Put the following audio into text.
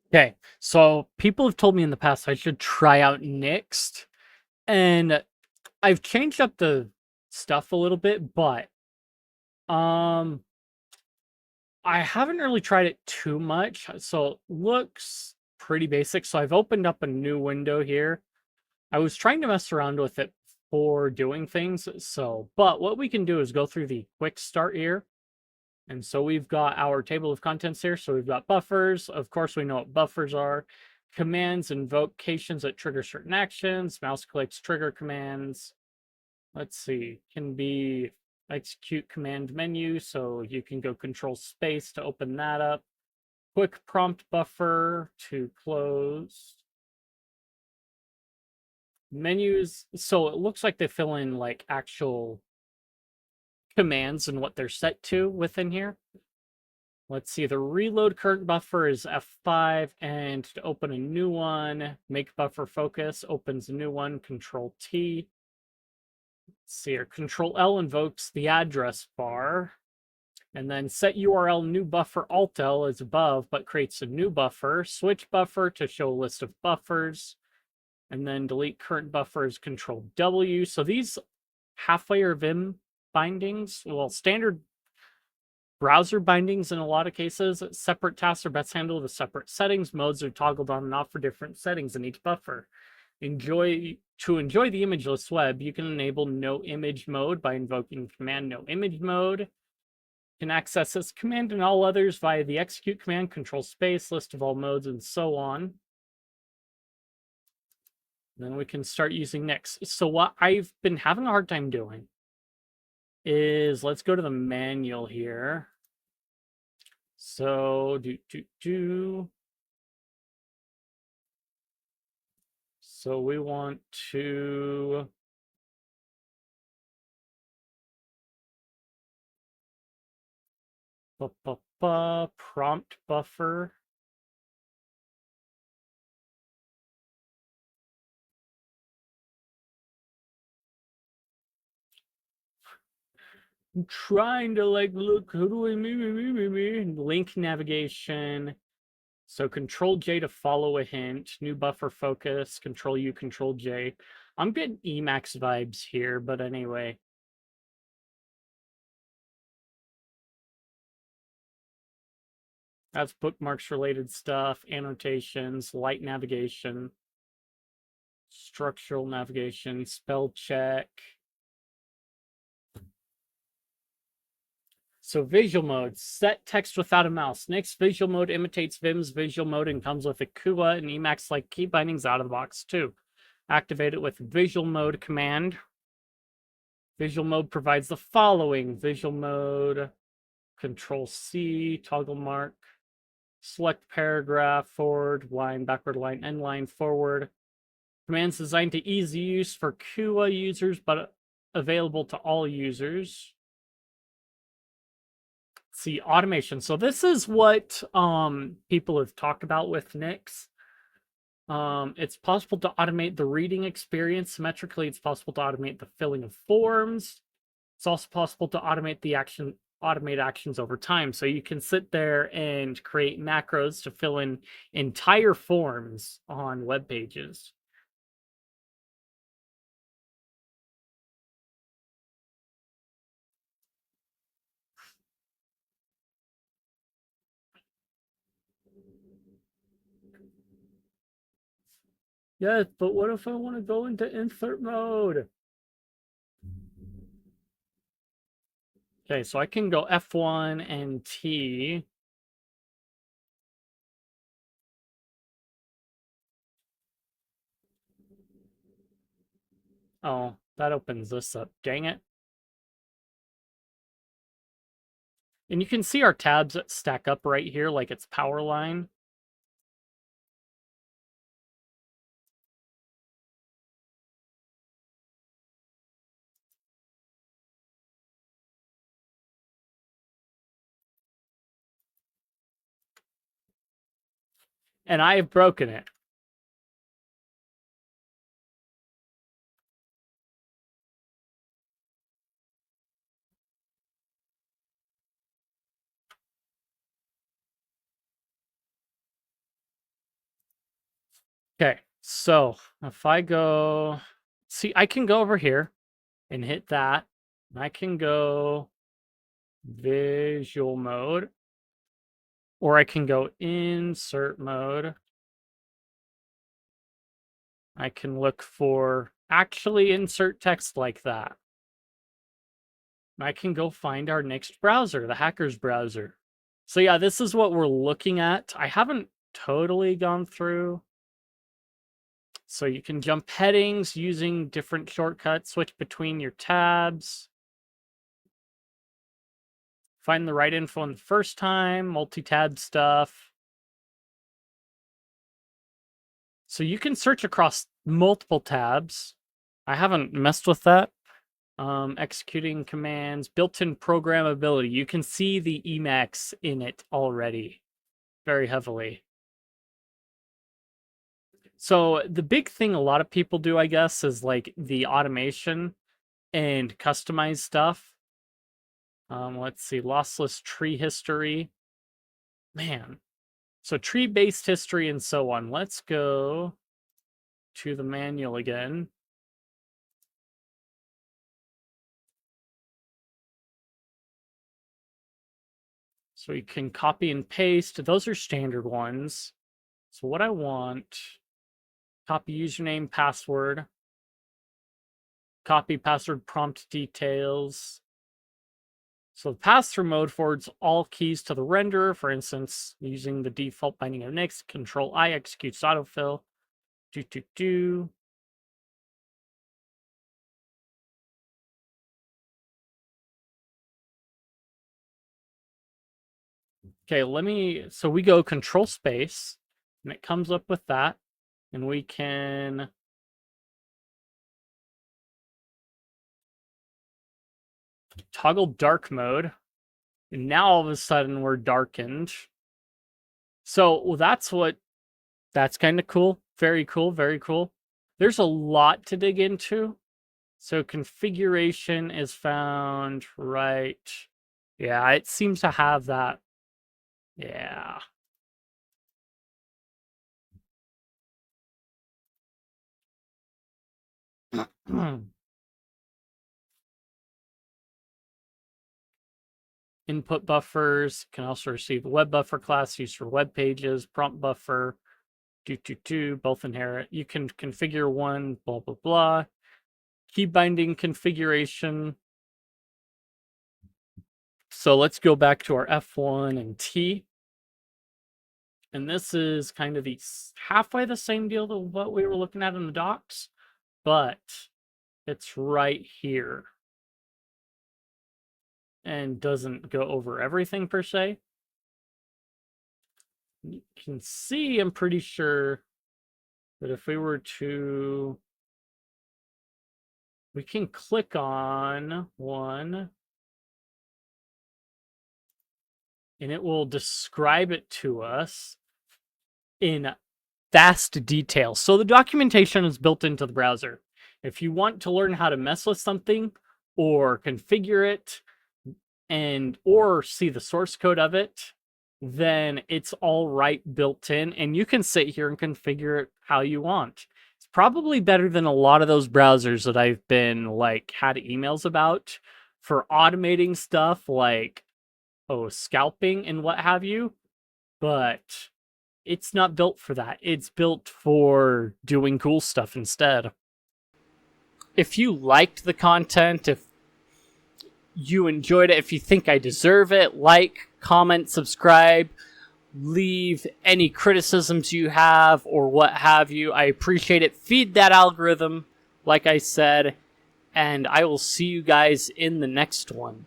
Okay, so people have told me in the past I should try out Nyxt, and I've changed up the stuff a little bit, but um I haven't really tried it too much. So it looks pretty basic. So I've opened up a new window here. I was trying to mess around with it for doing things. But what we can do is go through the quick start here. And so we've got our table of contents here. So we've got buffers. Of course, we know what buffers are. Commands, invocations that trigger certain actions. Mouse clicks, trigger commands. Let's see. Can be execute command menu. So you can go control space to open that up. Quick prompt buffer to close. Menus. So it looks like they fill in like actual commands and what they're set to within here. Let's see, the reload current buffer is F5, and to open a new one, make buffer focus, opens a new one, Control T. Let's see here, Control L invokes the address bar, and then set URL new buffer Alt L is above, but creates a new buffer, switch buffer to show a list of buffers, and then delete current buffer is Control W. So these halfway or VIM bindings, well, standard browser bindings in a lot of cases. Separate tasks are best handled with separate settings. Modes are toggled on and off for different settings in each buffer. To enjoy the imageless web, you can enable no image mode by invoking command no image mode. You can access this command and all others via the execute command, control space, list of all modes, and so on. Then we can start using Nyxt. So what I've been having a hard time doing is, let's go to the manual here. So So we want to prompt buffer. I'm trying to like look, who do we link navigation. So control J to follow a hint, new buffer focus, control U, control J. I'm getting emacs vibes here, but anyway. That's bookmarks related stuff, annotations, light navigation, structural navigation, spell check. So visual mode, set text without a mouse. Nyxt visual mode imitates VIM's visual mode and comes with a KUA and emacs-like key bindings out of the box too. Activate it with visual mode command. Visual mode provides the following. Visual mode, control C, toggle mark, select paragraph, forward line, backward line, end line, forward. Commands designed to ease use for KUA users, but available to all users. See, automation. So this is what people have talked about with Nyxt. It's possible to automate the reading experience symmetrically. It's possible to automate the filling of forms. It's also possible to automate actions over time. So you can sit there and create macros to fill in entire forms on web pages. Yes, but what if I want to go into insert mode? Okay, so I can go F1 and T. Oh, that opens this up. Dang it. And you can see our tabs stack up right here like it's power line. And I have broken it. Okay, so if I go, see, I can go over here and hit that. And I can go visual mode, or I can go insert mode. I can look for actually insert text like that. I can go find our Nyxt browser, the hacker's browser. So yeah, this is what we're looking at. I haven't totally gone through. So you can jump headings using different shortcuts, switch between your tabs. Find the right info in the first time, multi-tab stuff. So you can search across multiple tabs. I haven't messed with that. Executing commands, built-in programmability. You can see the emacs in it already very heavily. So the big thing a lot of people do, I guess, is like the automation and customize stuff. Let's see, lossless tree history. Man. So tree-based history and so on. Let's go to the manual again. So we can copy and paste. Those are standard ones. So what I want, copy username, password, copy password prompt details. So the pass-through mode forwards all keys to the renderer. For instance, using the default binding of Nyxt, Control-I executes autofill. Okay, so we go Control Space, and it comes up with that, and we can toggle dark mode, and now all of a sudden we're darkened. So well, that's kind of cool. Very cool, very cool. There's a lot to dig into. So configuration is found right. Yeah, it seems to have that. Yeah. Input buffers can also receive a web buffer class used for web pages, prompt buffer, both inherit. You can configure one, blah, blah, blah. Key binding configuration. So let's go back to our F1 and T. And this is kind of the halfway the same deal to what we were looking at in the docs, but it's right here and doesn't go over everything per se. You can see, I'm pretty sure that if we were to, we can click on one and it will describe it to us in vast detail. So the documentation is built into the browser. If you want to learn how to mess with something or configure it or see the source code of it, then it's all right built in, and you can sit here and configure it how you want. It's probably better than a lot of those browsers that I've been had emails about for automating stuff like scalping and what have you, but it's not built for that. It's built for doing cool stuff instead. If you liked the content, if you enjoyed it, if you think I deserve it, like, comment, subscribe, leave any criticisms you have or what have you. I appreciate it. Feed that algorithm, like I said, and I will see you guys in the next one.